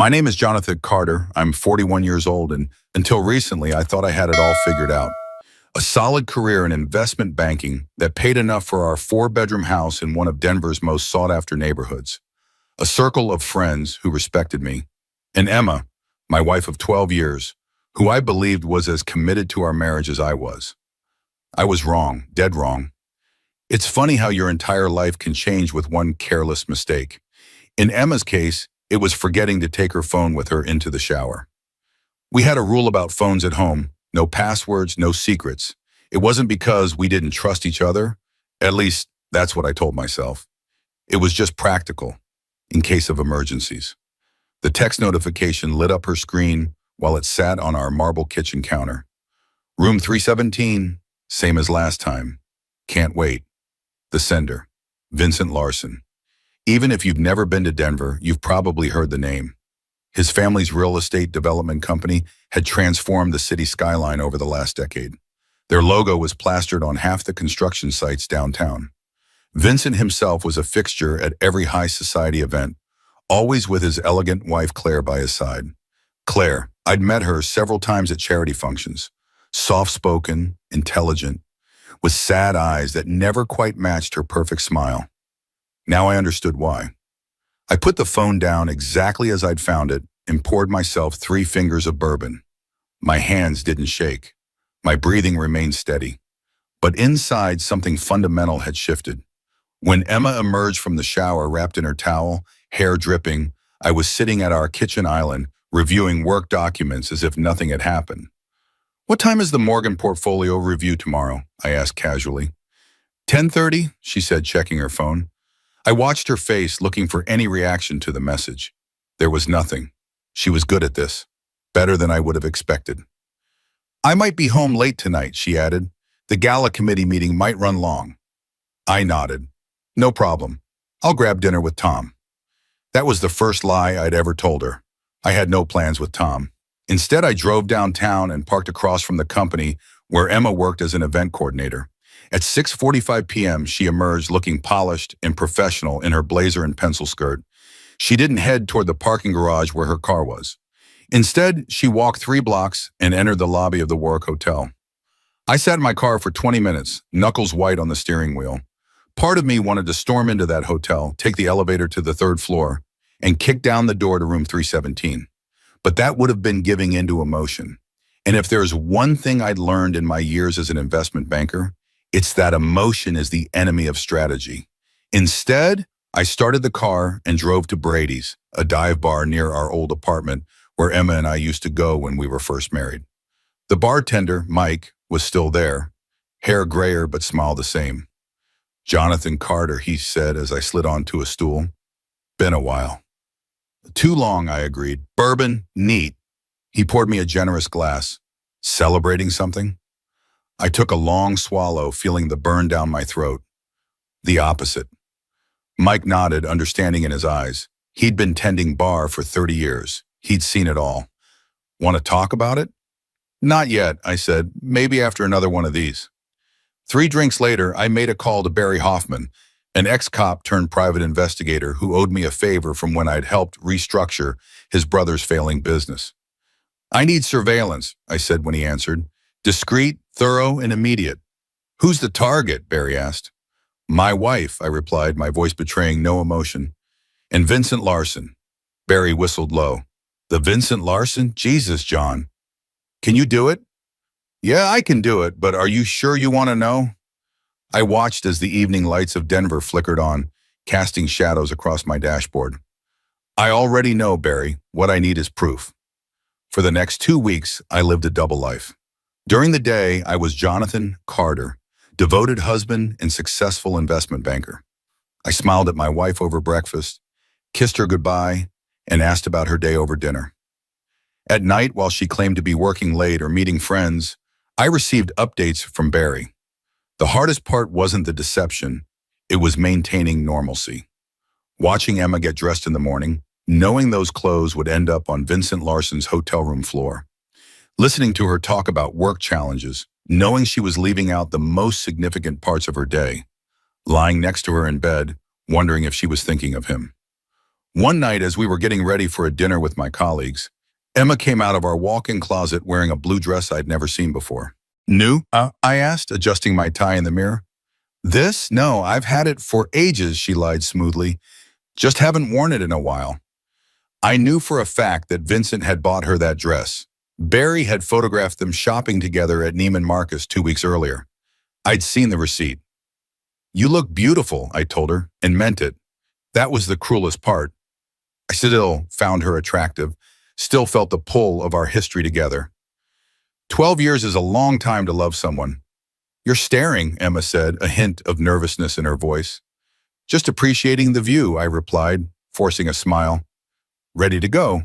My name is Jonathan Carter. I'm 41 years old, and until recently, I thought I had it all figured out. A solid career in investment banking that paid enough for our four-bedroom house in one of Denver's most sought-after neighborhoods. A circle of friends who respected me. And Emma, my wife of 12 years, who I believed was as committed to our marriage as I was. I was wrong, dead wrong. It's funny how your entire life can change with one careless mistake. In Emma's case, it was forgetting to take her phone with her into the shower. We had a rule about phones at home: no passwords, no secrets. It wasn't because we didn't trust each other. At least, that's what I told myself. It was just practical, in case of emergencies. The text notification lit up her screen while it sat on our marble kitchen counter. Room 317, same as last time. Can't wait. The sender, Vincent Larson. Even if you've never been to Denver, you've probably heard the name. His family's real estate development company had transformed the city skyline over the last decade. Their logo was plastered on half the construction sites downtown. Vincent himself was a fixture at every high society event, always with his elegant wife Claire by his side. Claire, I'd met her several times at charity functions. Soft-spoken, intelligent, with sad eyes that never quite matched her perfect smile. Now I understood why. I put the phone down exactly as I'd found it and poured myself 3 fingers of bourbon. My hands didn't shake. My breathing remained steady. But inside, something fundamental had shifted. When Emma emerged from the shower wrapped in her towel, hair dripping, I was sitting at our kitchen island, reviewing work documents as if nothing had happened. "What time is the Morgan portfolio review tomorrow?" I asked casually. 10:30, she said, checking her phone. I watched her face, looking for any reaction to the message. There was nothing. She was good at this. Better than I would have expected. "I might be home late tonight," she added. "The gala committee meeting might run long." I nodded. "No problem. I'll grab dinner with Tom." That was the first lie I'd ever told her. I had no plans with Tom. Instead, I drove downtown and parked across from the company where Emma worked as an event coordinator. At 6:45 p.m., she emerged looking polished and professional in her blazer and pencil skirt. She didn't head toward the parking garage where her car was. Instead, she walked 3 blocks and entered the lobby of the Warwick Hotel. I sat in my car for 20 minutes, knuckles white on the steering wheel. Part of me wanted to storm into that hotel, take the elevator to the 3rd floor, and kick down the door to room 317. But that would have been giving into emotion. And if there's one thing I'd learned in my years as an investment banker, it's that emotion is the enemy of strategy. Instead, I started the car and drove to Brady's, a dive bar near our old apartment where Emma and I used to go when we were first married. The bartender, Mike, was still there, hair grayer but smile the same. "Jonathan Carter," he said as I slid onto a stool. "Been a while." "Too long," I agreed. "Bourbon, neat." He poured me a generous glass. "Celebrating something?" I took a long swallow, feeling the burn down my throat. "The opposite." Mike nodded, understanding in his eyes. He'd been tending bar for 30 years. He'd seen it all. "Want to talk about it?" "Not yet," I said. "Maybe after another one of these." 3 drinks later, I made a call to Barry Hoffman, an ex-cop turned private investigator who owed me a favor from when I'd helped restructure his brother's failing business. "I need surveillance," I said when he answered. "Discreet, thorough, and immediate." "Who's the target?" Barry asked. "My wife," I replied, my voice betraying no emotion. "And Vincent Larson." Barry whistled low. "The Vincent Larson? Jesus, John. Can you do it?" "Yeah, I can do it, but are you sure you want to know?" I watched as the evening lights of Denver flickered on, casting shadows across my dashboard. "I already know, Barry. What I need is proof." For the next 2 weeks, I lived a double life. During the day, I was Jonathan Carter, devoted husband and successful investment banker. I smiled at my wife over breakfast, kissed her goodbye, and asked about her day over dinner. At night, while she claimed to be working late or meeting friends, I received updates from Barry. The hardest part wasn't the deception, it was maintaining normalcy. Watching Emma get dressed in the morning, knowing those clothes would end up on Vincent Larson's hotel room floor. Listening to her talk about work challenges, knowing she was leaving out the most significant parts of her day. Lying next to her in bed, wondering if she was thinking of him. One night, as we were getting ready for a dinner with my colleagues, Emma came out of our walk-in closet wearing a blue dress I'd never seen before. New? I asked, adjusting my tie in the mirror. This? No, I've had it for ages, she lied smoothly. Just haven't worn it in a while. I knew for a fact that Vincent had bought her that dress. Barry had photographed them shopping together at Neiman Marcus 2 weeks earlier. I'd seen the receipt. You look beautiful, I told her, and meant it. That was the cruelest part. I still found her attractive, still felt the pull of our history together. 12 years is a long time to love someone. You're staring, Emma said, a hint of nervousness in her voice. Just appreciating the view, I replied, forcing a smile. Ready to go.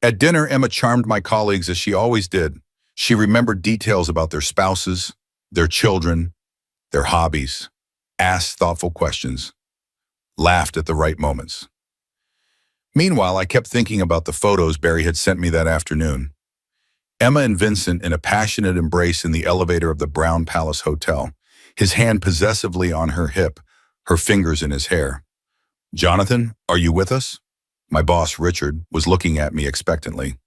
At dinner, Emma charmed my colleagues as she always did. She remembered details about their spouses, their children, their hobbies, asked thoughtful questions, laughed at the right moments. Meanwhile, I kept thinking about the photos Barry had sent me that afternoon. Emma and Vincent in a passionate embrace in the elevator of the Brown Palace Hotel, his hand possessively on her hip, her fingers in his hair. Jonathan, are you with us? My boss, Richard, was looking at me expectantly.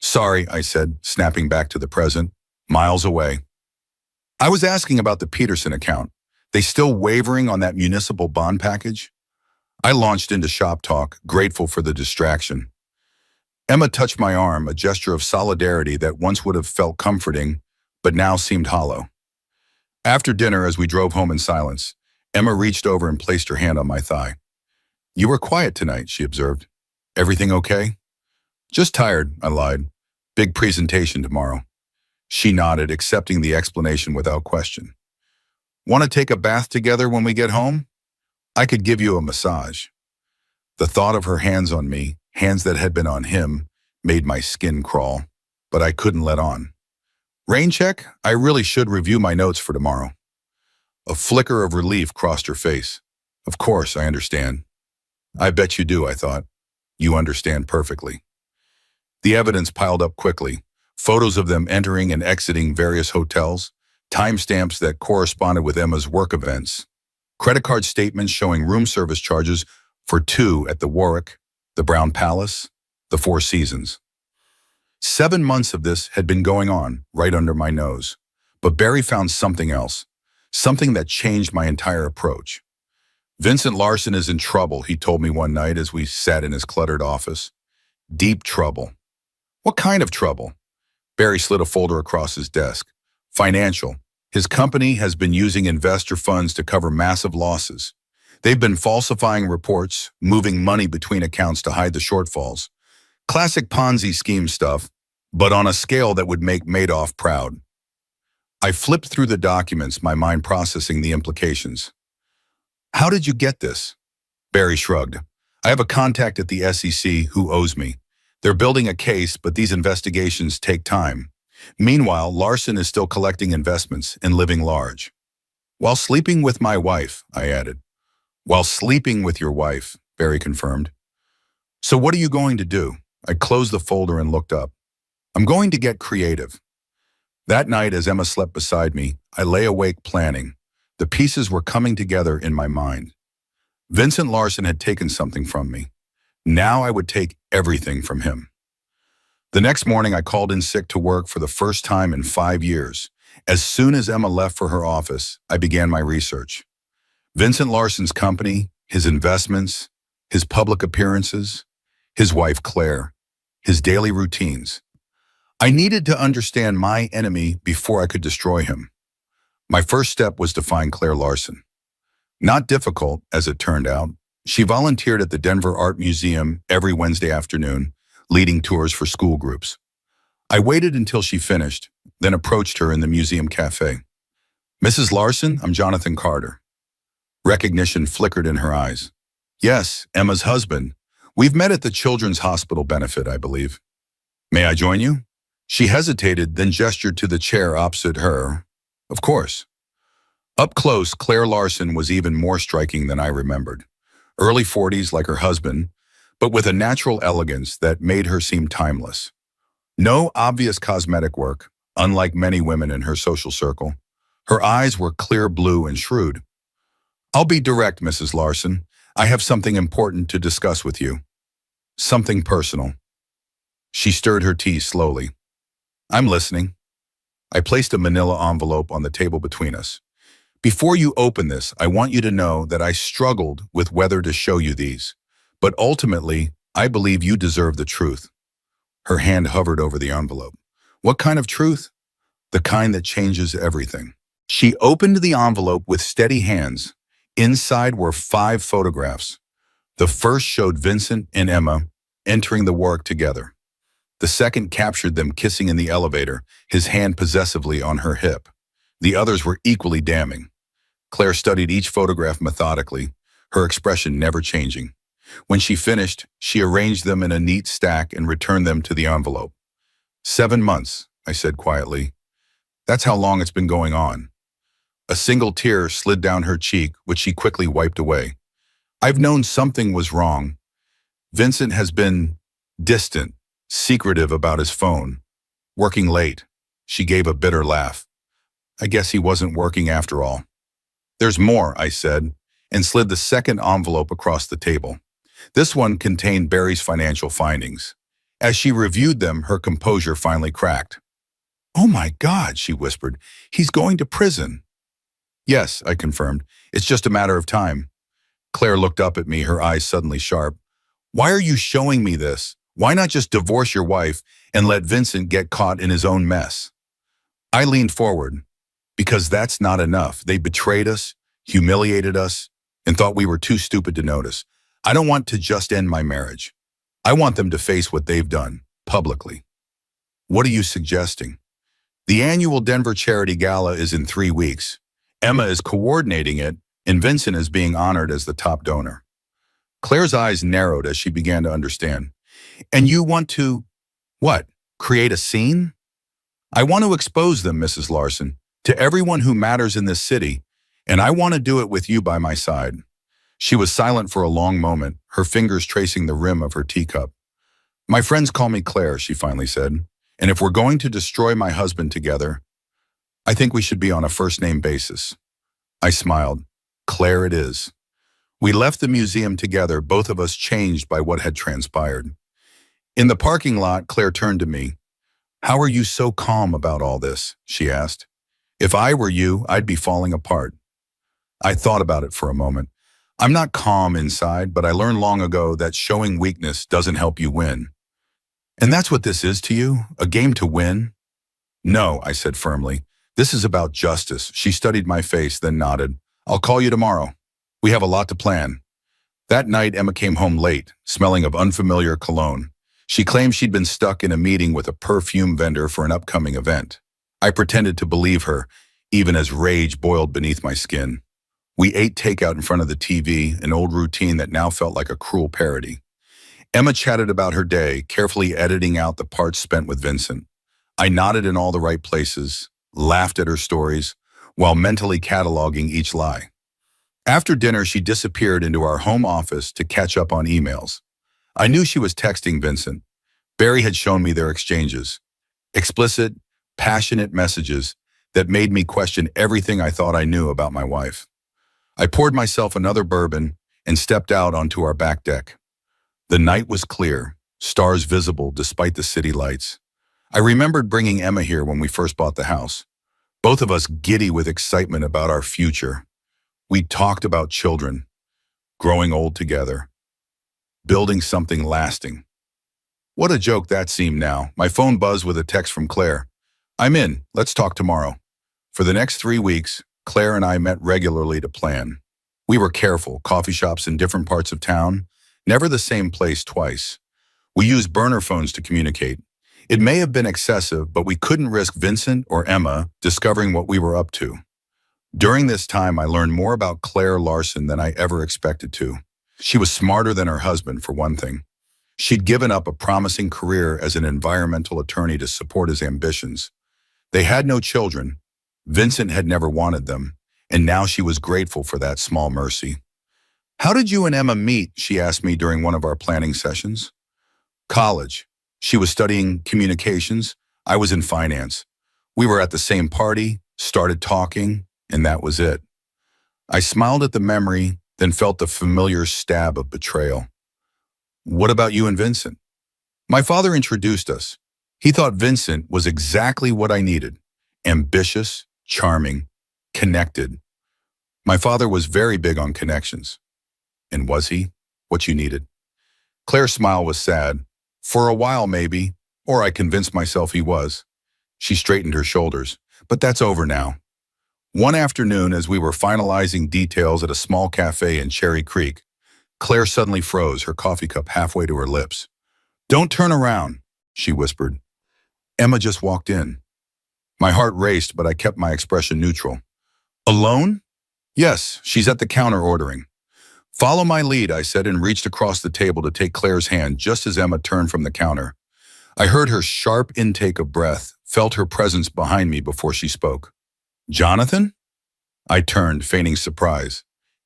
Sorry, I said, snapping back to the present, miles away. I was asking about the Peterson account. They still wavering on that municipal bond package? I launched into shop talk, grateful for the distraction. Emma touched my arm, a gesture of solidarity that once would have felt comforting, but now seemed hollow. After dinner, as we drove home in silence, Emma reached over and placed her hand on my thigh. You were quiet tonight, she observed. Everything okay? Just tired, I lied. Big presentation tomorrow. She nodded, accepting the explanation without question. Want to take a bath together when we get home? I could give you a massage. The thought of her hands on me, hands that had been on him, made my skin crawl, but I couldn't let on. Rain check? I really should review my notes for tomorrow. A flicker of relief crossed her face. Of course, I understand. I bet you do, I thought. You understand perfectly. The evidence piled up quickly. Photos of them entering and exiting various hotels, timestamps that corresponded with Emma's work events, credit card statements showing room service charges for 2 at the Warwick, the Brown Palace, the Four Seasons. 7 months of this had been going on right under my nose. But Barry found something else, something that changed my entire approach. Vincent Larson is in trouble, he told me one night as we sat in his cluttered office. Deep trouble. What kind of trouble? Barry slid a folder across his desk. Financial. His company has been using investor funds to cover massive losses. They've been falsifying reports, moving money between accounts to hide the shortfalls. Classic Ponzi scheme stuff, but on a scale that would make Madoff proud. I flipped through the documents, my mind processing the implications. How did you get this? Barry shrugged. I have a contact at the SEC who owes me. They're building a case, but these investigations take time. Meanwhile, Larson is still collecting investments and living large. While sleeping with my wife, I added. While sleeping with your wife, Barry confirmed. So what are you going to do? I closed the folder and looked up. I'm going to get creative. That night, as Emma slept beside me, I lay awake planning. The pieces were coming together in my mind. Vincent Larson had taken something from me. Now I would take everything from him. The next morning, I called in sick to work for the first time in 5 years. As soon as Emma left for her office, I began my research. Vincent Larson's company, his investments, his public appearances, his wife Claire, his daily routines. I needed to understand my enemy before I could destroy him. My first step was to find Claire Larson. Not difficult, as it turned out. She volunteered at the Denver Art Museum every Wednesday afternoon, leading tours for school groups. I waited until she finished, then approached her in the museum cafe. Mrs. Larson, I'm Jonathan Carter. Recognition flickered in her eyes. Yes, Emma's husband. We've met at the Children's Hospital benefit, I believe. May I join you? She hesitated, then gestured to the chair opposite her. Of course. Up close, Claire Larson was even more striking than I remembered. Early 40s like her husband, but with a natural elegance that made her seem timeless. No obvious cosmetic work, unlike many women in her social circle. Her eyes were clear blue and shrewd. I'll be direct, Mrs. Larson. I have something important to discuss with you. Something personal. She stirred her tea slowly. I'm listening. I placed a manila envelope on the table between us. Before you open this, I want you to know that I struggled with whether to show you these. But ultimately, I believe you deserve the truth. Her hand hovered over the envelope. What kind of truth? The kind that changes everything. She opened the envelope with steady hands. Inside were 5 photographs. The first showed Vincent and Emma entering the work together. The second captured them kissing in the elevator, his hand possessively on her hip. The others were equally damning. Claire studied each photograph methodically, her expression never changing. When she finished, she arranged them in a neat stack and returned them to the envelope. 7 months, I said quietly. That's how long it's been going on. A single tear slid down her cheek, which she quickly wiped away. I've known something was wrong. Vincent has been distant, secretive about his phone, working late. She gave a bitter laugh. I guess he wasn't working after all. There's more, I said, and slid the second envelope across the table. This one contained Barry's financial findings. As she reviewed them, her composure finally cracked. Oh my God, she whispered. He's going to prison. Yes, I confirmed. It's just a matter of time. Claire looked up at me, her eyes suddenly sharp. Why are you showing me this? Why not just divorce your wife and let Vincent get caught in his own mess? I leaned forward. Because that's not enough. They betrayed us, humiliated us, and thought we were too stupid to notice. I don't want to just end my marriage. I want them to face what they've done, publicly. What are you suggesting? The annual Denver Charity Gala is in 3 weeks. Emma is coordinating it, and Vincent is being honored as the top donor. Claire's eyes narrowed as she began to understand. And you want to, what, create a scene? I want to expose them, Mrs. Larson, to everyone who matters in this city, and I want to do it with you by my side. She was silent for a long moment, her fingers tracing the rim of her teacup. My friends call me Claire, she finally said, and if we're going to destroy my husband together, I think we should be on a first-name basis. I smiled. Claire it is. We left the museum together, both of us changed by what had transpired. In the parking lot, Claire turned to me. How are you so calm about all this? She asked. If I were you, I'd be falling apart. I thought about it for a moment. I'm not calm inside, but I learned long ago that showing weakness doesn't help you win. And that's what this is to you? A game to win? No, I said firmly. This is about justice. She studied my face, then nodded. I'll call you tomorrow. We have a lot to plan. That night, Emma came home late, smelling of unfamiliar cologne. She claimed she'd been stuck in a meeting with a perfume vendor for an upcoming event. I pretended to believe her, even as rage boiled beneath my skin. We ate takeout in front of the TV, an old routine that now felt like a cruel parody. Emma chatted about her day, carefully editing out the parts spent with Vincent. I nodded in all the right places, laughed at her stories, while mentally cataloging each lie. After dinner, she disappeared into our home office to catch up on emails. I knew she was texting Vincent. Barry had shown me their exchanges. Explicit, passionate messages that made me question everything I thought I knew about my wife. I poured myself another bourbon and stepped out onto our back deck. The night was clear, stars visible despite the city lights. I remembered bringing Emma here when we first bought the house, both of us giddy with excitement about our future. We talked about children, growing old together, building something lasting. What a joke that seemed now. My phone buzzed with a text from Claire. I'm in. Let's talk tomorrow. For the next 3 weeks, Claire and I met regularly to plan. We were careful, coffee shops in different parts of town, never the same place twice. We used burner phones to communicate. It may have been excessive, but we couldn't risk Vincent or Emma discovering what we were up to. During this time, I learned more about Claire Larson than I ever expected to. She was smarter than her husband, for one thing. She'd given up a promising career as an environmental attorney to support his ambitions. They had no children. Vincent had never wanted them, and now she was grateful for that small mercy. How did you and Emma meet? She asked me during one of our planning sessions. College. She was studying communications. I was in finance. We were at the same party, started talking, and that was it. I smiled at the memory, then felt the familiar stab of betrayal. What about you and Vincent? My father introduced us. He thought Vincent was exactly what I needed. Ambitious, charming, connected. My father was very big on connections. And was he? What you needed? Claire's smile was sad. For a while, maybe, or I convinced myself he was. She straightened her shoulders. But that's over now. One afternoon, as we were finalizing details at a small cafe in Cherry Creek, Claire suddenly froze, her coffee cup halfway to her lips. "Don't turn around," she whispered. Emma just walked in. My heart raced, but I kept my expression neutral. "Alone?" "Yes, she's at the counter ordering." "Follow my lead," I said, and reached across the table to take Claire's hand just as Emma turned from the counter. I heard her sharp intake of breath, felt her presence behind me before she spoke. "Jonathan?" I turned, feigning surprise.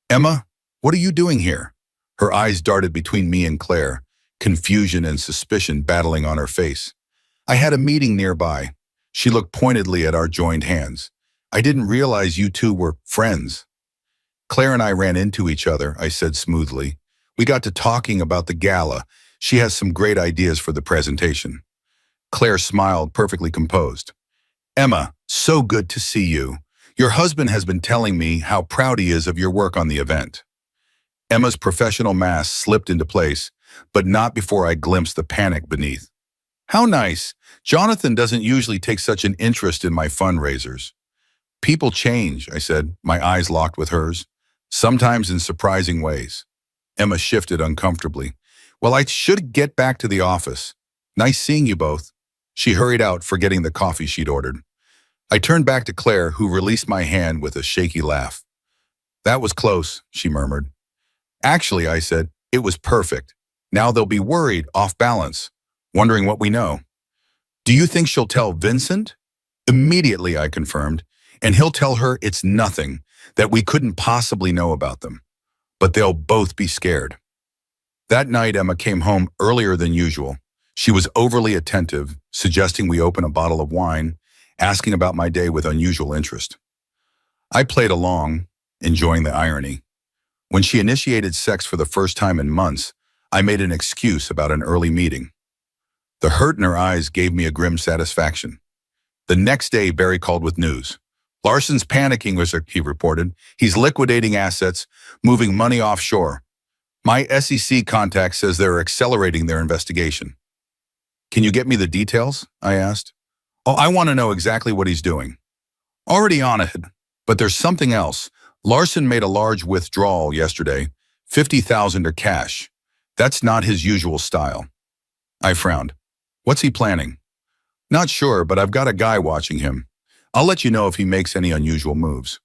"Emma, what are you doing here?" Her eyes darted between me and Claire, confusion and suspicion battling on her face. "I had a meeting nearby." She looked pointedly at our joined hands. "I didn't realize you two were friends." "Claire and I ran into each other," I said smoothly. "We got to talking about the gala. She has some great ideas for the presentation." Claire smiled, perfectly composed. "Emma, so good to see you. Your husband has been telling me how proud he is of your work on the event." Emma's professional mask slipped into place, but not before I glimpsed the panic beneath. "How nice. Jonathan doesn't usually take such an interest in my fundraisers." "People change," I said, my eyes locked with hers. "Sometimes in surprising ways." Emma shifted uncomfortably. "Well, I should get back to the office. Nice seeing you both." She hurried out, forgetting the coffee she'd ordered. I turned back to Claire, who released my hand with a shaky laugh. "That was close," she murmured. "Actually," I said, "it was perfect. Now they'll be worried, off balance, wondering what we know." "Do you think she'll tell Vincent?" "Immediately," I confirmed, "and he'll tell her it's nothing, that we couldn't possibly know about them. But they'll both be scared." That night, Emma came home earlier than usual. She was overly attentive, suggesting we open a bottle of wine, asking about my day with unusual interest. I played along, enjoying the irony. When she initiated sex for the first time in months, I made an excuse about an early meeting. The hurt in her eyes gave me a grim satisfaction. The next day, Barry called with news. "Larson's panicking," he reported. "He's liquidating assets, moving money offshore. My SEC contact says they're accelerating their investigation." "Can you get me the details?" I asked. "Oh, I want to know exactly what he's doing." "Already on it, but there's something else. Larson made a large withdrawal yesterday, 50,000 or cash. That's not his usual style." I frowned. "What's he planning?" "Not sure, but I've got a guy watching him. I'll let you know if he makes any unusual moves."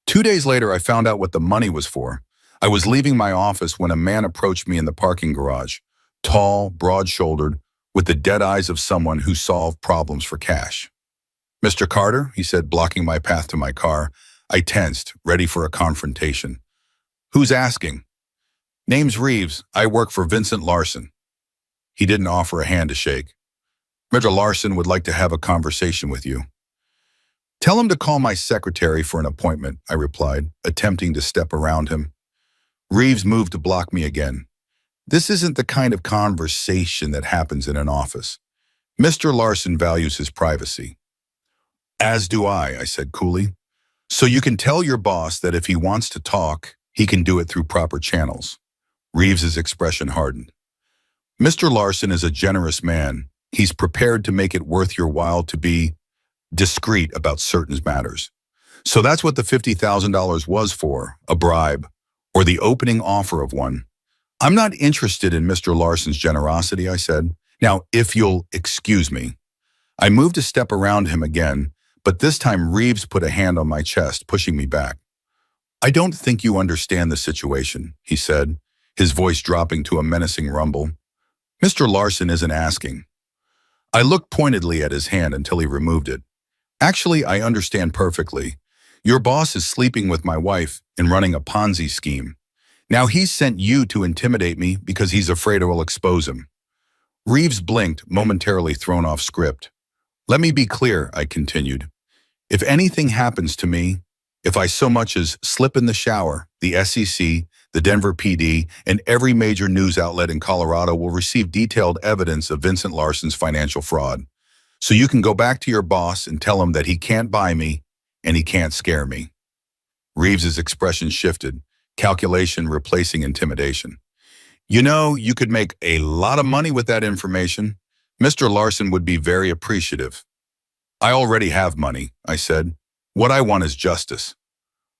2 days later, I found out what the money was for. I was leaving my office when a man approached me in the parking garage, tall, broad-shouldered, with the dead eyes of someone who solved problems for cash. "Mr. Carter," he said, blocking my path to my car. I tensed, ready for a confrontation. "Who's asking?" "Name's Reeves. I work for Vincent Larson." He didn't offer a hand to shake. "Mr. Larson would like to have a conversation with you." "Tell him to call my secretary for an appointment," I replied, attempting to step around him. Reeves moved to block me again. "This isn't the kind of conversation that happens in an office. Mr. Larson values his privacy." "As do I said coolly. "So you can tell your boss that if he wants to talk, he can do it through proper channels." Reeves's expression hardened. "Mr. Larson is a generous man. He's prepared to make it worth your while to be discreet about certain matters. So that's what the $50,000 was for, a bribe, or the opening offer of one." "I'm not interested in Mr. Larson's generosity," I said. "Now, if you'll excuse me." I moved a step around him again, but this time Reeves put a hand on my chest, pushing me back. "I don't think you understand the situation," he said, his voice dropping to a menacing rumble. "Mr. Larson isn't asking." I looked pointedly at his hand until he removed it. "Actually, I understand perfectly. Your boss is sleeping with my wife and running a Ponzi scheme. Now he's sent you to intimidate me because he's afraid I will expose him." Reeves blinked, momentarily thrown off script. "Let me be clear," I continued. "If anything happens to me, If I so much as slip in the shower, the SEC, the Denver PD, and every major news outlet in Colorado will receive detailed evidence of Vincent Larson's financial fraud. So you can go back to your boss and tell him that he can't buy me and he can't scare me." Reeves's expression shifted, calculation replacing intimidation. "You know, you could make a lot of money with that information. Mr. Larson would be very appreciative." "I already have money," I said. "What I want is justice."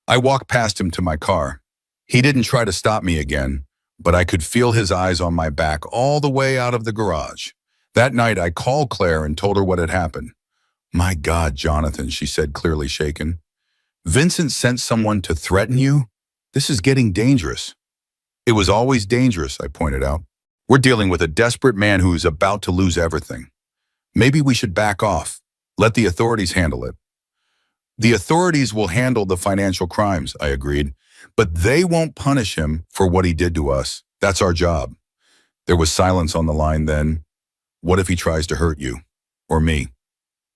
I walked past him to my car. He didn't try to stop me again, but I could feel his eyes on my back all the way out of the garage. That night, I called Claire and told her what had happened. "My God, Jonathan," she said, clearly shaken. "Vincent sent someone to threaten you? This is getting dangerous." "It was always dangerous," I pointed out. "We're dealing with a desperate man who is about to lose everything. Maybe we should back off. Let the authorities handle it." "The authorities will handle the financial crimes," I agreed, "but they won't punish him for what he did to us. That's our job." There was silence on the line then. "What if he tries to hurt you? Or me?"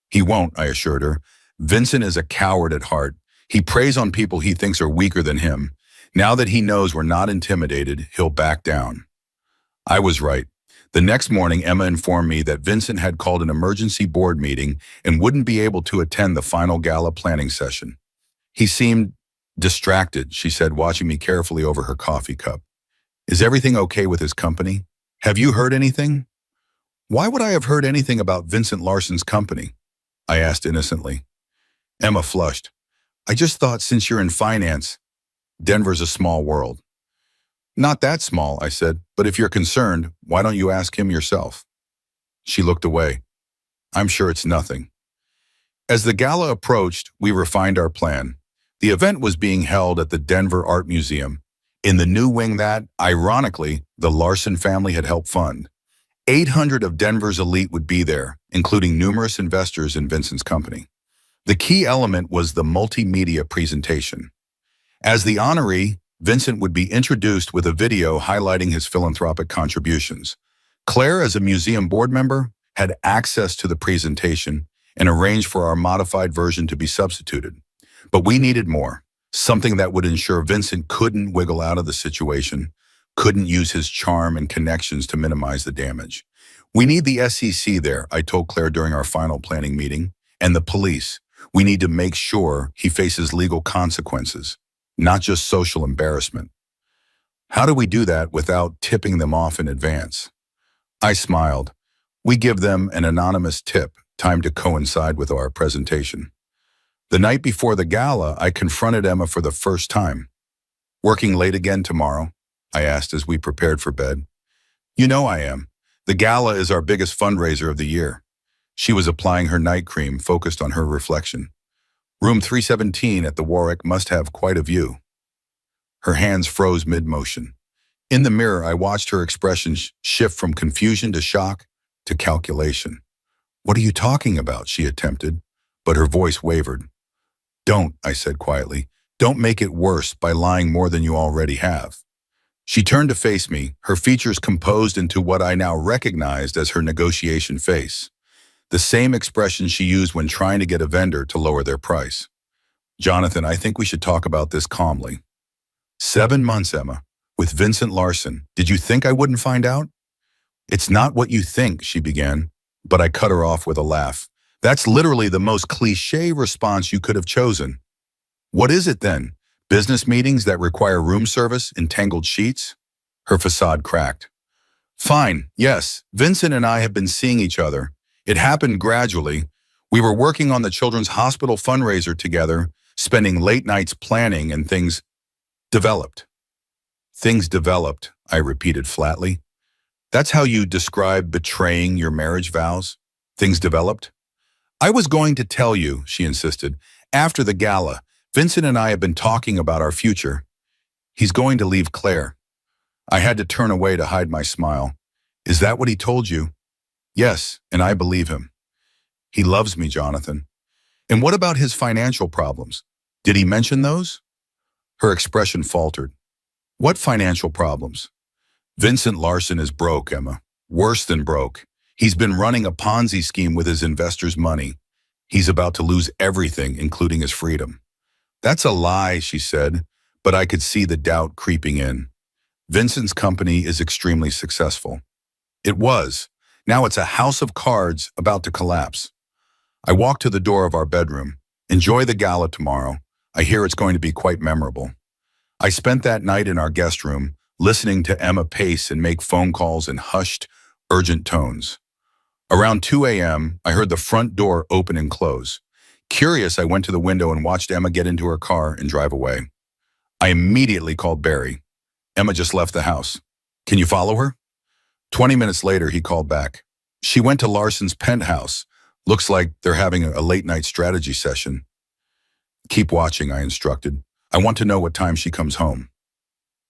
"He won't," I assured her. "Vincent is a coward at heart. He preys on people he thinks are weaker than him. Now that he knows we're not intimidated, he'll back down." I was right. The next morning, Emma informed me that Vincent had called an emergency board meeting and wouldn't be able to attend the final gala planning session. "He seemed distracted," she said, watching me carefully over her coffee cup. "Is everything okay with his company? Have you heard anything?" "Why would I have heard anything about Vincent Larson's company?" I asked innocently. Emma flushed. "I just thought since you're in finance, Denver's a small world." "Not that small," I said, "but if you're concerned, why don't you ask him yourself?" She looked away. "I'm sure it's nothing." As the gala approached, we refined our plan. The event was being held at the Denver Art Museum, in the new wing that, ironically, the Larson family had helped fund. 800 of Denver's elite would be there, including numerous investors in Vincent's company. The key element was the multimedia presentation. As the honoree, Vincent would be introduced with a video highlighting his philanthropic contributions. Claire, as a museum board member, had access to the presentation and arranged for our modified version to be substituted. But we needed more, something that would ensure Vincent couldn't wiggle out of the situation, couldn't use his charm and connections to minimize the damage. "We need the SEC there," I told Claire during our final planning meeting, "and the police. We need to make sure he faces legal consequences, not just social embarrassment." "How do we do that without tipping them off in advance?" I smiled. "We give them an anonymous tip, timed to coincide with our presentation." The night before the gala, I confronted Emma for the first time. "Working late again tomorrow?" I asked as we prepared for bed. "You know I am. The gala is our biggest fundraiser of the year." She was applying her night cream, focused on her reflection. "Room 317 at the Warwick must have quite a view." Her hands froze mid-motion. In the mirror, I watched her expression shift from confusion to shock to calculation. "What are you talking about?" she attempted, but her voice wavered. "Don't," I said quietly. "Don't make it worse by lying more than you already have." She turned to face me, her features composed into what I now recognized as her negotiation face. The same expression she used when trying to get a vendor to lower their price. "Jonathan, I think we should talk about this calmly." 7 months, Emma, with Vincent Larson. Did you think I wouldn't find out?" "It's not what you think," she began, but I cut her off with a laugh. "That's literally the most cliché response you could have chosen." "What is it then? Business meetings that require room service and tangled sheets?" Her facade cracked. "Fine, yes, Vincent and I have been seeing each other. It happened gradually. We were working on the children's hospital fundraiser together, spending late nights planning, and things developed." "Things developed," I repeated flatly. "That's how you describe betraying your marriage vows? Things developed?" "I was going to tell you," she insisted. "After the gala, Vincent and I have been talking about our future. He's going to leave Claire." I had to turn away to hide my smile. "Is that what he told you?" "Yes, and I believe him." "He loves me, Jonathan." "And what about his financial problems? Did he mention those?" Her expression faltered. "What financial problems?" "Vincent Larson is broke, Emma. Worse than broke. He's been running a Ponzi scheme with his investors' money. He's about to lose everything, including his freedom." That's a lie, she said, but I could see the doubt creeping in. Vincent's company is extremely successful. It was. Now it's a house of cards about to collapse. I walked to the door of our bedroom. Enjoy the gala tomorrow. I hear it's going to be quite memorable. I spent that night in our guest room, listening to Emma pace and make phone calls in hushed, urgent tones. Around 2 a.m., I heard the front door open and close. Curious, I went to the window and watched Emma get into her car and drive away. I immediately called Barry. Emma just left the house. Can you follow her? 20 minutes later, he called back. She went to Larson's penthouse. Looks like they're having a late-night strategy session. Keep watching, I instructed. I want to know what time she comes home.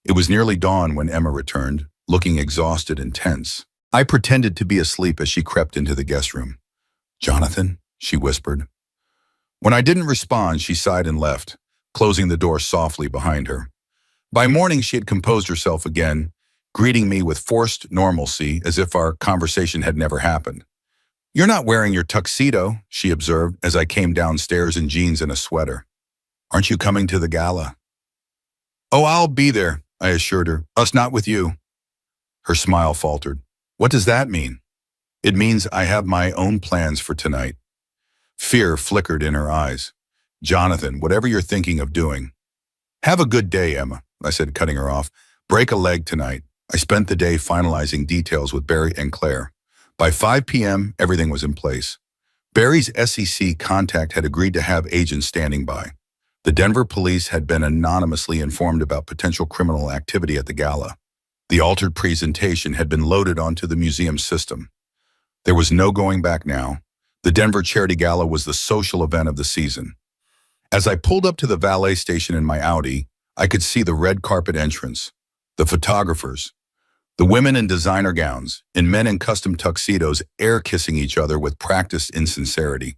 It was nearly dawn when Emma returned, looking exhausted and tense. I pretended to be asleep as she crept into the guest room. Jonathan, she whispered. When I didn't respond, she sighed and left, closing the door softly behind her. By morning, she had composed herself again, greeting me with forced normalcy as if our conversation had never happened. You're not wearing your tuxedo, she observed as I came downstairs in jeans and a sweater. Aren't you coming to the gala? Oh, I'll be there, I assured her. Us not with you. Her smile faltered. What does that mean? It means I have my own plans for tonight. Fear flickered in her eyes. Jonathan, whatever you're thinking of doing. Have a good day, Emma, I said, cutting her off. Break a leg tonight. I spent the day finalizing details with Barry and Claire. By 5 p.m., everything was in place. Barry's SEC contact had agreed to have agents standing by. The Denver police had been anonymously informed about potential criminal activity at the gala. The altered presentation had been loaded onto the museum system. There was no going back now. The Denver Charity Gala was the social event of the season. As I pulled up to the valet station in my Audi, I could see the red carpet entrance, the photographers, the women in designer gowns, and men in custom tuxedos air-kissing each other with practiced insincerity.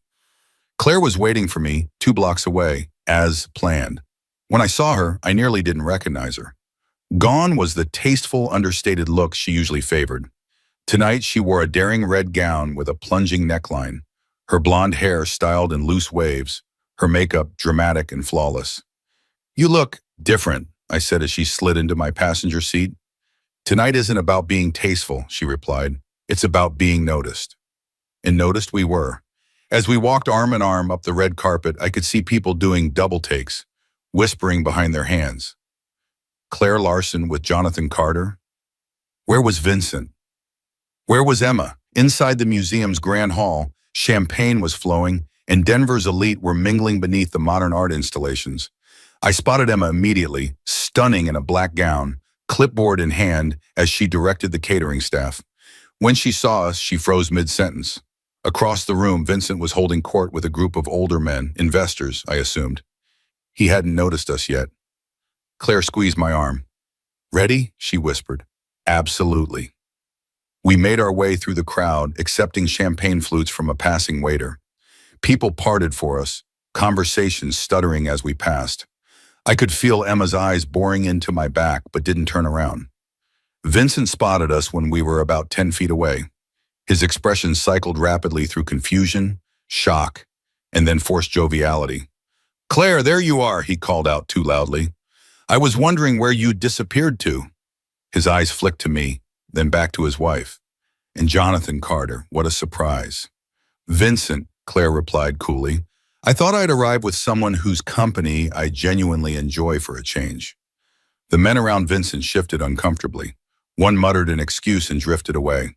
Claire was waiting for me 2 blocks away, as planned. When I saw her, I nearly didn't recognize her. Gone was the tasteful, understated look she usually favored. Tonight, she wore a daring red gown with a plunging neckline, her blonde hair styled in loose waves, her makeup dramatic and flawless. You look different, I said as she slid into my passenger seat. Tonight isn't about being tasteful, she replied. It's about being noticed. And noticed we were. As we walked arm in arm up the red carpet, I could see people doing double takes, whispering behind their hands. Claire Larson with Jonathan Carter? Where was Vincent? Where was Emma? Inside the museum's grand hall, champagne was flowing, and Denver's elite were mingling beneath the modern art installations. I spotted Emma immediately, stunning in a black gown, clipboard in hand as she directed the catering staff. When she saw us, she froze mid-sentence. Across the room, Vincent was holding court with a group of older men, investors, I assumed. He hadn't noticed us yet. Claire squeezed my arm. Ready? She whispered. Absolutely. We made our way through the crowd, accepting champagne flutes from a passing waiter. People parted for us, conversations stuttering as we passed. I could feel Emma's eyes boring into my back, but didn't turn around. Vincent spotted us when we were about 10 feet away. His expression cycled rapidly through confusion, shock, and then forced joviality. Claire, there you are, he called out too loudly. I was wondering where you disappeared to. His eyes flicked to me, then back to his wife. And Jonathan Carter, what a surprise. Vincent, Claire replied coolly. I thought I'd arrive with someone whose company I genuinely enjoy for a change. The men around Vincent shifted uncomfortably. One muttered an excuse and drifted away.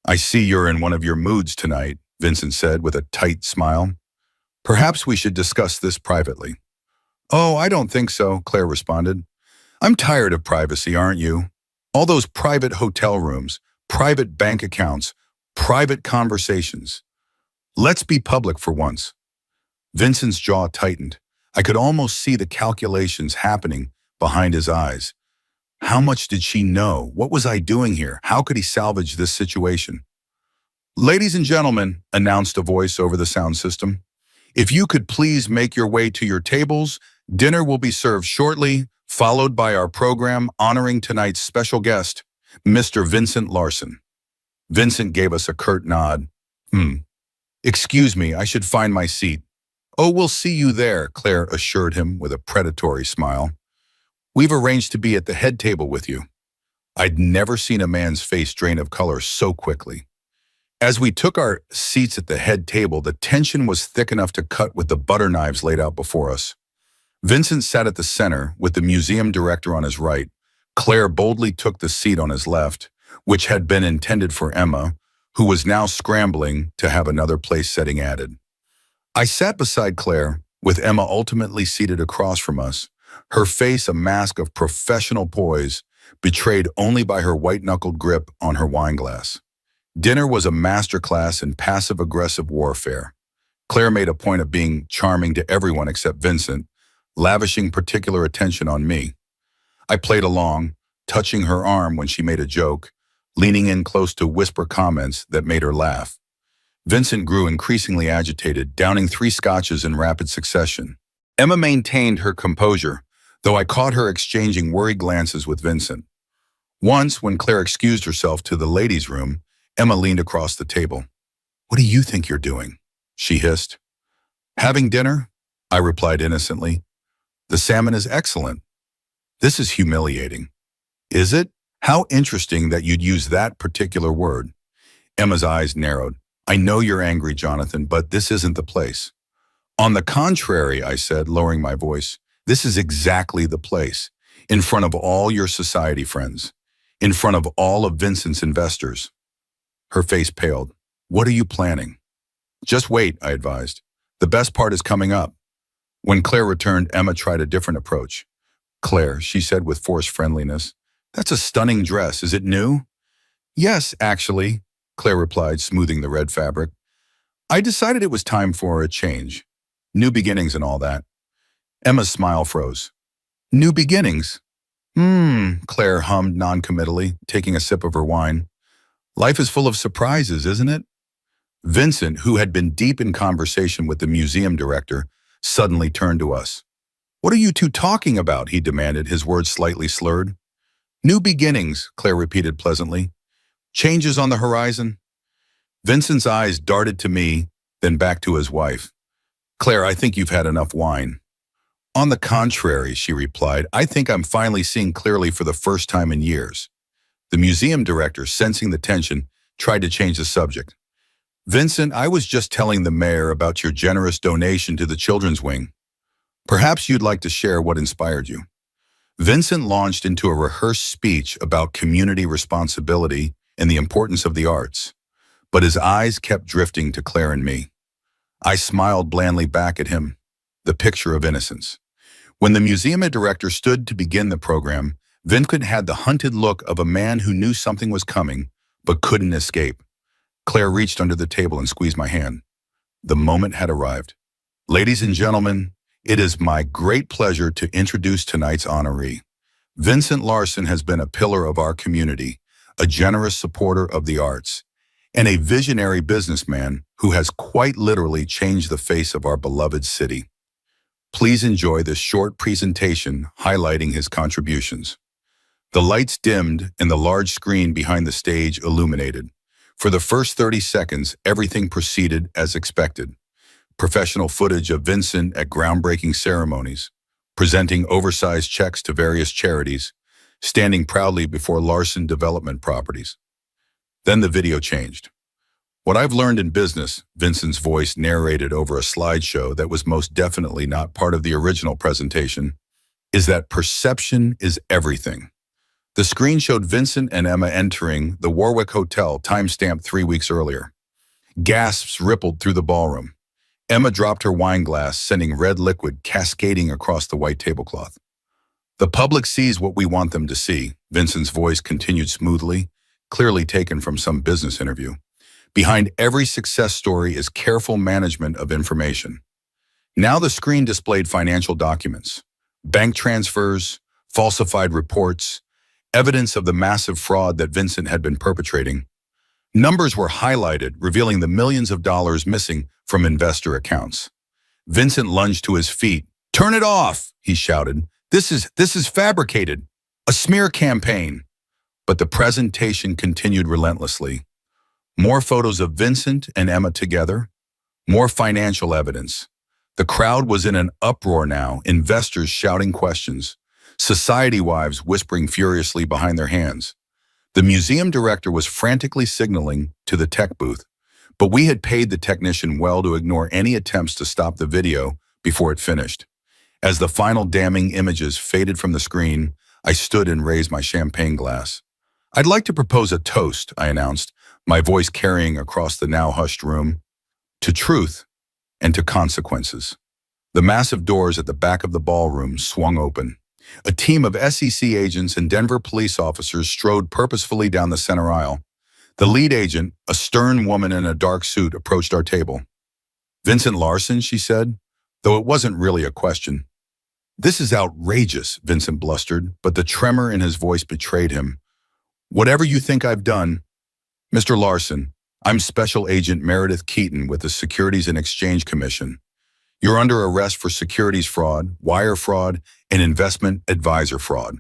I see you're in one of your moods tonight, Vincent said with a tight smile. Perhaps we should discuss this privately. Oh, I don't think so, Claire responded. I'm tired of privacy, aren't you? All those private hotel rooms, private bank accounts, private conversations. Let's be public for once. Vincent's jaw tightened. I could almost see the calculations happening behind his eyes. How much did she know? What was I doing here? How could he salvage this situation? Ladies and gentlemen, announced a voice over the sound system, if you could please make your way to your tables, dinner will be served shortly, followed by our program honoring tonight's special guest, Mr. Vincent Larson. Vincent gave us a curt nod. Excuse me, I should find my seat. "Oh, we'll see you there," Claire assured him with a predatory smile. "We've arranged to be at the head table with you." I'd never seen a man's face drain of color so quickly. As we took our seats at the head table, the tension was thick enough to cut with the butter knives laid out before us. Vincent sat at the center, with the museum director on his right. Claire boldly took the seat on his left, which had been intended for Emma, who was now scrambling to have another place setting added. I sat beside Claire, with Emma ultimately seated across from us, her face a mask of professional poise, betrayed only by her white-knuckled grip on her wineglass. Dinner was a masterclass in passive-aggressive warfare. Claire made a point of being charming to everyone except Vincent, lavishing particular attention on me. I played along, touching her arm when she made a joke, leaning in close to whisper comments that made her laugh. Vincent grew increasingly agitated, downing 3 scotches in rapid succession. Emma maintained her composure, though I caught her exchanging worried glances with Vincent. Once, when Claire excused herself to the ladies' room, Emma leaned across the table. "What do you think you're doing?" she hissed. "Having dinner?" I replied innocently. "The salmon is excellent." "This is humiliating." "Is it? How interesting that you'd use that particular word." Emma's eyes narrowed. "I know you're angry, Jonathan, but this isn't the place." "On the contrary," I said, lowering my voice, "this is exactly the place. In front of all your society friends. In front of all of Vincent's investors." Her face paled. "What are you planning?" "Just wait," I advised. "The best part is coming up." When Claire returned, Emma tried a different approach. "Claire," she said with forced friendliness, "that's a stunning dress. Is it new?" "Yes, actually," Claire replied, smoothing the red fabric. "I decided it was time for a change. New beginnings and all that." Emma's smile froze. "New beginnings?" Claire hummed noncommittally, taking a sip of her wine. "Life is full of surprises, isn't it?" Vincent, who had been deep in conversation with the museum director, suddenly turned to us. "What are you two talking about?" he demanded, his words slightly slurred. "New beginnings," Claire repeated pleasantly. "Changes on the horizon?" Vincent's eyes darted to me, then back to his wife. "Claire, I think you've had enough wine." "On the contrary," she replied, "I think I'm finally seeing clearly for the first time in years." The museum director, sensing the tension, tried to change the subject. "Vincent, I was just telling the mayor about your generous donation to the children's wing. Perhaps you'd like to share what inspired you." Vincent launched into a rehearsed speech about community responsibility and the importance of the arts, but his eyes kept drifting to Claire and me. I smiled blandly back at him, the picture of innocence. When the museum director stood to begin the program, Vincent had the hunted look of a man who knew something was coming, but couldn't escape. Claire reached under the table and squeezed my hand. The moment had arrived. "Ladies and gentlemen, it is my great pleasure to introduce tonight's honoree. Vincent Larson has been a pillar of our community, a generous supporter of the arts, and a visionary businessman who has quite literally changed the face of our beloved city. Please enjoy this short presentation highlighting his contributions." The lights dimmed and the large screen behind the stage illuminated. For the first 30 seconds, everything proceeded as expected. Professional footage of Vincent at groundbreaking ceremonies, presenting oversized checks to various charities, standing proudly before Larson Development Properties. Then the video changed. "What I've learned in business," Vincent's voice narrated over a slideshow that was most definitely not part of the original presentation, "is that perception is everything." The screen showed Vincent and Emma entering the Warwick Hotel, time-stamped 3 weeks earlier. Gasps rippled through the ballroom. Emma dropped her wine glass, sending red liquid cascading across the white tablecloth. "The public sees what we want them to see," Vincent's voice continued smoothly, clearly taken from some business interview. "Behind every success story is careful management of information." Now the screen displayed financial documents, bank transfers, falsified reports, evidence of the massive fraud that Vincent had been perpetrating. Numbers were highlighted, revealing the millions of dollars missing from investor accounts. Vincent lunged to his feet. "Turn it off," he shouted. This is fabricated. A smear campaign." But the presentation continued relentlessly. More photos of Vincent and Emma together. More financial evidence. The crowd was in an uproar now, investors shouting questions, society wives whispering furiously behind their hands. The museum director was frantically signaling to the tech booth, but we had paid the technician well to ignore any attempts to stop the video before it finished. As the final damning images faded from the screen, I stood and raised my champagne glass. "I'd like to propose a toast," I announced, my voice carrying across the now hushed room. "To truth and to consequences." The massive doors at the back of the ballroom swung open. A team of SEC agents and Denver police officers strode purposefully down the center aisle. The lead agent, a stern woman in a dark suit, approached our table. "Vincent Larson," she said, though it wasn't really a question. "This is outrageous," Vincent blustered, but the tremor in his voice betrayed him. "Whatever you think I've done, Mr. Larson, I'm Special Agent Meredith Keaton with the Securities and Exchange Commission. You're under arrest for securities fraud, wire fraud, and investment advisor fraud."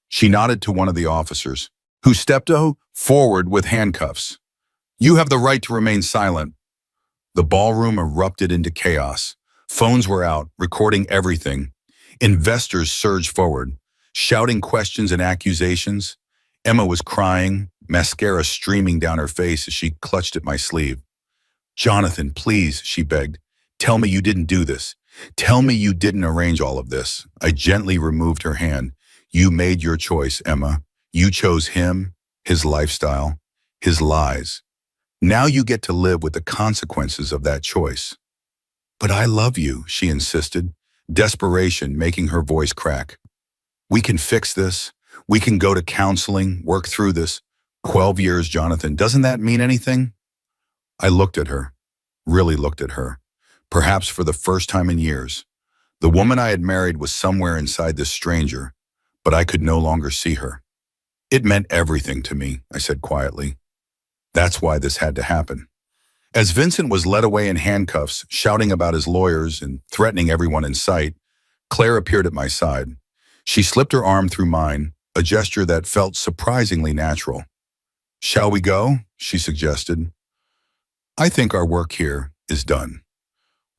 She nodded to one of the officers, who stepped forward with handcuffs. "You have the right to remain silent." The ballroom erupted into chaos. Phones were out, recording everything. Investors surged forward, shouting questions and accusations. Emma was crying, mascara streaming down her face as she clutched at my sleeve. "Jonathan, please," she begged. "Tell me you didn't do this. Tell me you didn't arrange all of this." I gently removed her hand. "You made your choice, Emma. You chose him, his lifestyle, his lies. Now you get to live with the consequences of that choice." "But I love you," she insisted, desperation making her voice crack. "We can fix this. We can go to counseling, work through this. 12 years, Jonathan. Doesn't that mean anything?" I looked at her, really looked at her. Perhaps for the first time in years. The woman I had married was somewhere inside this stranger, but I could no longer see her. "It meant everything to me," I said quietly. "That's why this had to happen." As Vincent was led away in handcuffs, shouting about his lawyers and threatening everyone in sight, Claire appeared at my side. She slipped her arm through mine, a gesture that felt surprisingly natural. "Shall we go?" she suggested. "I think our work here is done."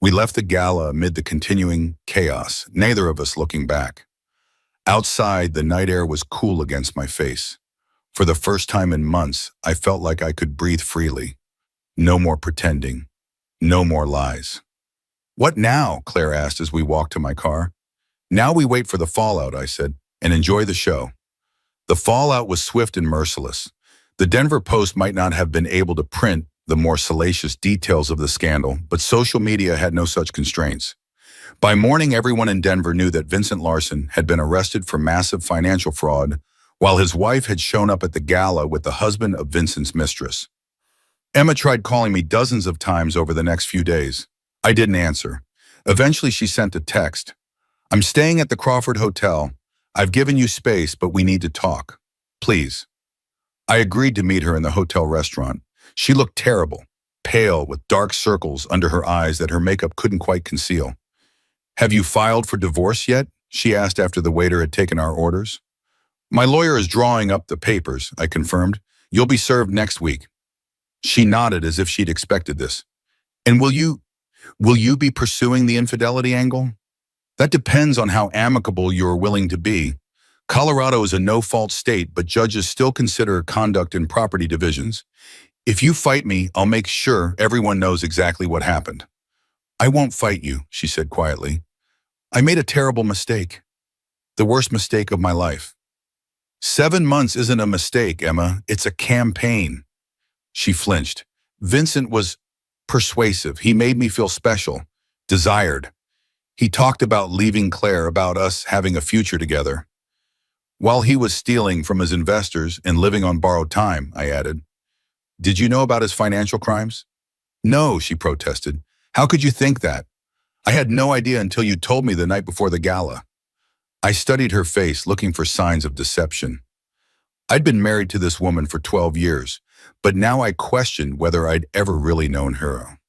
We left the gala amid the continuing chaos, neither of us looking back. Outside, the night air was cool against my face. For the first time in months, I felt like I could breathe freely. No more pretending. No more lies. "What now?" Claire asked as we walked to my car. "Now we wait for the fallout," I said, "and enjoy the show." The fallout was swift and merciless. The Denver Post might not have been able to print the more salacious details of the scandal, but social media had no such constraints. By morning, everyone in Denver knew that Vincent Larson had been arrested for massive financial fraud, while his wife had shown up at the gala with the husband of Vincent's mistress. Emma tried calling me dozens of times over the next few days. I didn't answer. Eventually, she sent a text. "I'm staying at the Crawford Hotel. I've given you space, but we need to talk. Please." I agreed to meet her in the hotel restaurant. She looked terrible, pale with dark circles under her eyes that her makeup couldn't quite conceal. "Have you filed for divorce yet?" she asked after the waiter had taken our orders. "My lawyer is drawing up the papers," I confirmed. "You'll be served next week." She nodded as if she'd expected this. "And will you be pursuing the infidelity angle?" "That depends on how amicable you're willing to be. Colorado is a no-fault state, but judges still consider conduct in property divisions. If you fight me, I'll make sure everyone knows exactly what happened." "I won't fight you," she said quietly. "I made a terrible mistake. The worst mistake of my life." 7 months isn't a mistake, Emma. It's a campaign." She flinched. "Vincent was persuasive. He made me feel special, desired. He talked about leaving Claire, about us having a future together. While he was stealing from his investors and living on borrowed time," I added. "Did you know about his financial crimes?" "No," she protested. "How could you think that? I had no idea until you told me the night before the gala." I studied her face, looking for signs of deception. I'd been married to this woman for 12 years, but now I questioned whether I'd ever really known her.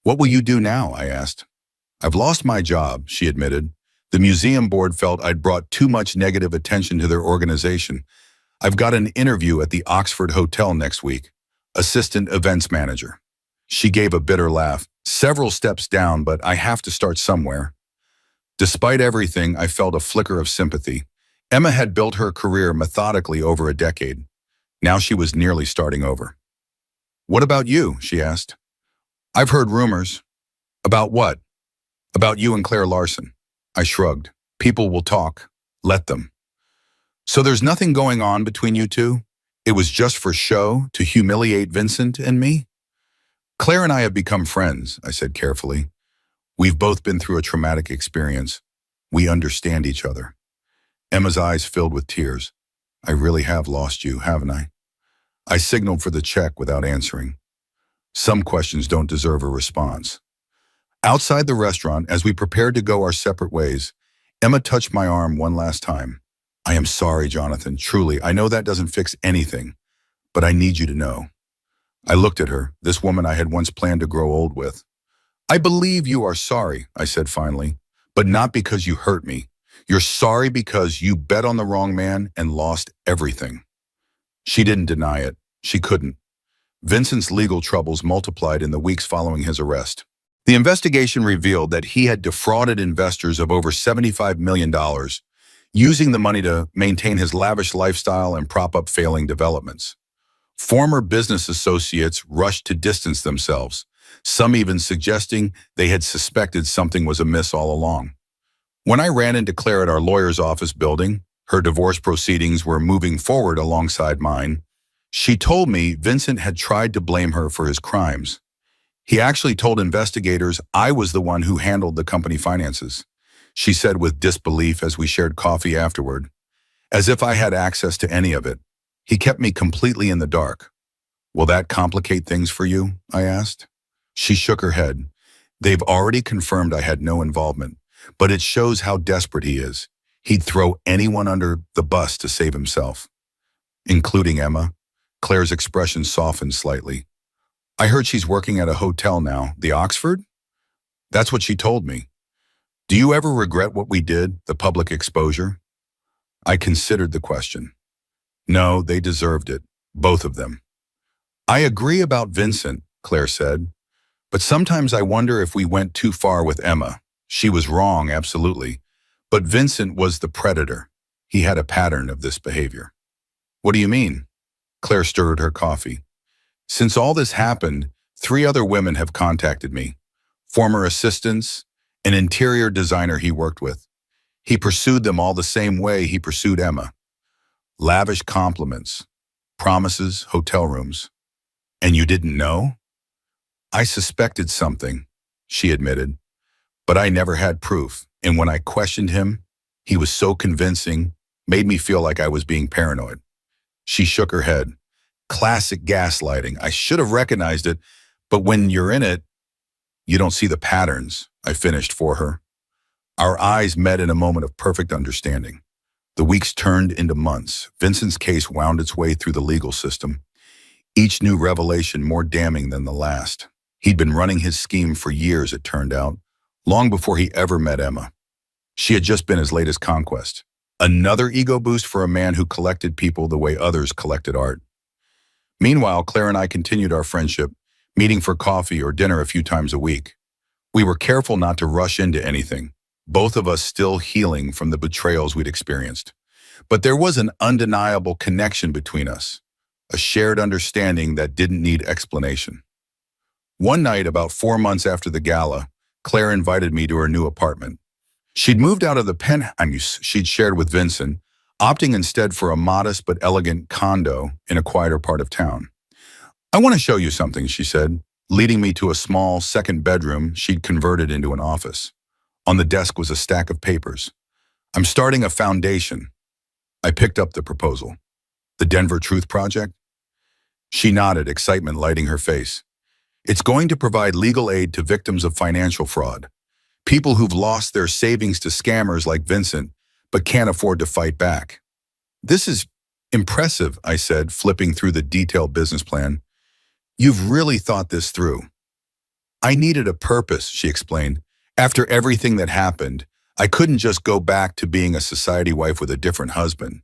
"What will you do now?" I asked. "I've lost my job," she admitted. "The museum board felt I'd brought too much negative attention to their organization. I've got an interview at the Oxford Hotel next week, assistant events manager." She gave a bitter laugh. Several steps down, but I have to start somewhere. Despite everything, I felt a flicker of sympathy. Emma had built her career methodically over a decade. Now she was nearly starting over. "What about you?" she asked. "I've heard rumors." "About what?" "About you and Claire Larson." I shrugged. "People will talk. Let them." "So there's nothing going on between you two? It was just for show, to humiliate Vincent and me?" "Claire and I have become friends," I said carefully. "We've both been through a traumatic experience. We understand each other." Emma's eyes filled with tears. "I really have lost you, haven't I?" I signaled for the check without answering. Some questions don't deserve a response. Outside the restaurant, as we prepared to go our separate ways, Emma touched my arm one last time. "I am sorry, Jonathan. Truly, I know that doesn't fix anything, but I need you to know." I looked at her, this woman I had once planned to grow old with. "I believe you are sorry," I said finally, "but not because you hurt me. You're sorry because you bet on the wrong man and lost everything." She didn't deny it. She couldn't. Vincent's legal troubles multiplied in the weeks following his arrest. The investigation revealed that he had defrauded investors of over $75 million, using the money to maintain his lavish lifestyle and prop up failing developments. Former business associates rushed to distance themselves, some even suggesting they had suspected something was amiss all along. When I ran into Claire at our lawyer's office building, her divorce proceedings were moving forward alongside mine, she told me Vincent had tried to blame her for his crimes. He actually told investigators I was the one who handled the company finances, she said with disbelief as we shared coffee afterward. As if I had access to any of it. He kept me completely in the dark. "Will that complicate things for you?" I asked. She shook her head. "They've already confirmed I had no involvement, but it shows how desperate he is. He'd throw anyone under the bus to save himself." "Including Emma?" Claire's expression softened slightly. "I heard she's working at a hotel now, the Oxford?" "That's what she told me." "Do you ever regret what we did, the public exposure?" I considered the question. No, they deserved it, both of them. "I agree about Vincent," Claire said, "but sometimes I wonder if we went too far with Emma. She was wrong, absolutely, but Vincent was the predator. He had a pattern of this behavior." "What do you mean?" Claire stirred her coffee. "Since all this happened, 3 other women have contacted me. Former assistants, an interior designer he worked with. He pursued them all the same way he pursued Emma. Lavish compliments, promises, hotel rooms. And you didn't know?" "I suspected something," she admitted, "but I never had proof. And when I questioned him, he was so convincing, made me feel like I was being paranoid." She shook her head. "Classic gaslighting. I should have recognized it, but when you're in it, you don't see the patterns," I finished for her. Our eyes met in a moment of perfect understanding. The weeks turned into months. Vincent's case wound its way through the legal system, each new revelation more damning than the last. He'd been running his scheme for years, it turned out, long before he ever met Emma. She had just been his latest conquest. Another ego boost for a man who collected people the way others collected art. Meanwhile, Claire and I continued our friendship, meeting for coffee or dinner a few times a week. We were careful not to rush into anything, both of us still healing from the betrayals we'd experienced. But there was an undeniable connection between us, a shared understanding that didn't need explanation. One night, about 4 months after the gala, Claire invited me to her new apartment. She'd moved out of the penthouse she'd shared with Vincent, opting instead for a modest but elegant condo in a quieter part of town. "I want to show you something," she said, leading me to a small second bedroom she'd converted into an office. On the desk was a stack of papers. "I'm starting a foundation." I picked up the proposal. "The Denver Truth Project?" She nodded, excitement lighting her face. "It's going to provide legal aid to victims of financial fraud, people who've lost their savings to scammers like Vincent, but can't afford to fight back." "This is impressive," I said, flipping through the detailed business plan. "You've really thought this through." "I needed a purpose," she explained. "After everything that happened, I couldn't just go back to being a society wife with a different husband.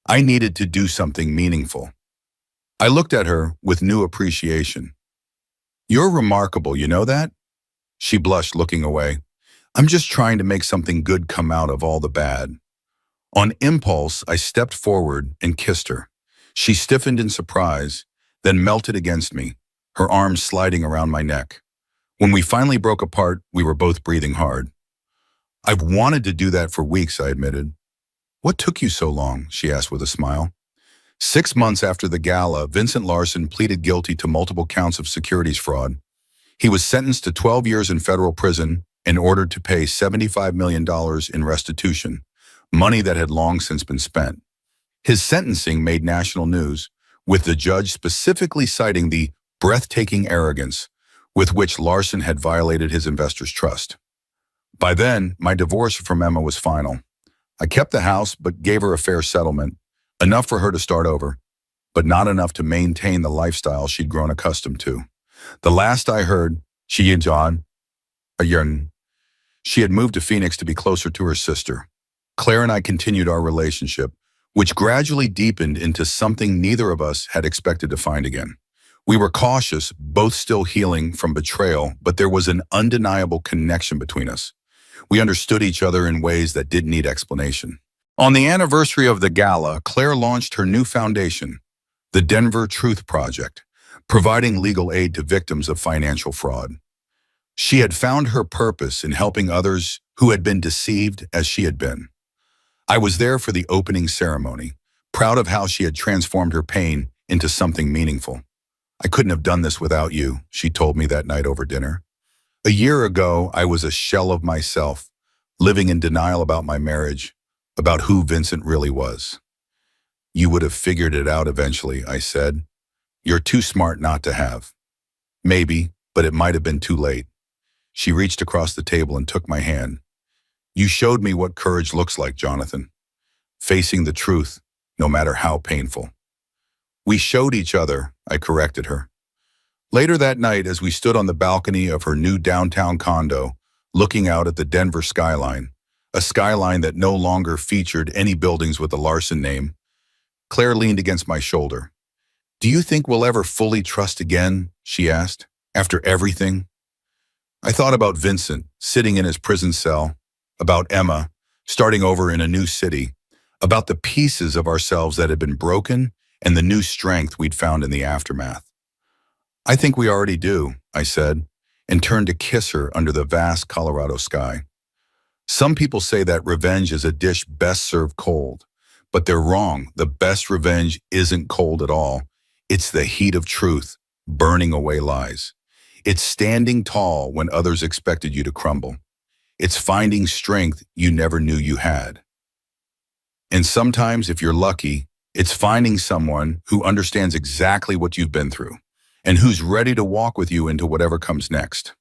I needed to do something meaningful." I looked at her with new appreciation. "You're remarkable, you know that? She blushed, looking away. I'm just trying to make something good come out of all the bad. On impulse, I stepped forward and kissed her. She stiffened in surprise, then melted against me, her arms sliding around my neck. When we finally broke apart, we were both breathing hard. I've wanted to do that for weeks, I admitted. What took you so long? She asked with a smile. 6 months after the gala, Vincent Larson pleaded guilty to multiple counts of securities fraud. He was sentenced to 12 years in federal prison and ordered to pay $75 million in restitution, money that had long since been spent. His sentencing made national news, with the judge specifically citing the breathtaking arrogance with which Larson had violated his investors' trust. By then, my divorce from Emma was final. I kept the house but gave her a fair settlement, enough for her to start over, but not enough to maintain the lifestyle she'd grown accustomed to. The last I heard, she had moved to Phoenix to be closer to her sister. Claire and I continued our relationship, which gradually deepened into something neither of us had expected to find again. We were cautious, both still healing from betrayal, but there was an undeniable connection between us. We understood each other in ways that didn't need explanation. On the anniversary of the gala, Claire launched her new foundation, the Denver Truth Project, providing legal aid to victims of financial fraud. She had found her purpose in helping others who had been deceived as she had been. I was there for the opening ceremony, proud of how she had transformed her pain into something meaningful. I couldn't have done this without you, she told me that night over dinner. A year ago, I was a shell of myself, living in denial about my marriage, about who Vincent really was. You would have figured it out eventually, I said. You're too smart not to have. Maybe, but it might have been too late. She reached across the table and took my hand. You showed me what courage looks like, Jonathan. Facing the truth, no matter how painful. We showed each other, I corrected her. Later that night, as we stood on the balcony of her new downtown condo, looking out at the Denver skyline, a skyline that no longer featured any buildings with the Larson name, Claire leaned against my shoulder. Do you think we'll ever fully trust again? She asked. After everything? I thought about Vincent, sitting in his prison cell, about Emma, starting over in a new city, about the pieces of ourselves that had been broken and the new strength we'd found in the aftermath. I think we already do, I said, and turned to kiss her under the vast Colorado sky. Some people say that revenge is a dish best served cold, but they're wrong. The best revenge isn't cold at all. It's the heat of truth, burning away lies. It's standing tall when others expected you to crumble. It's finding strength you never knew you had. And sometimes, if you're lucky, it's finding someone who understands exactly what you've been through and who's ready to walk with you into whatever comes next.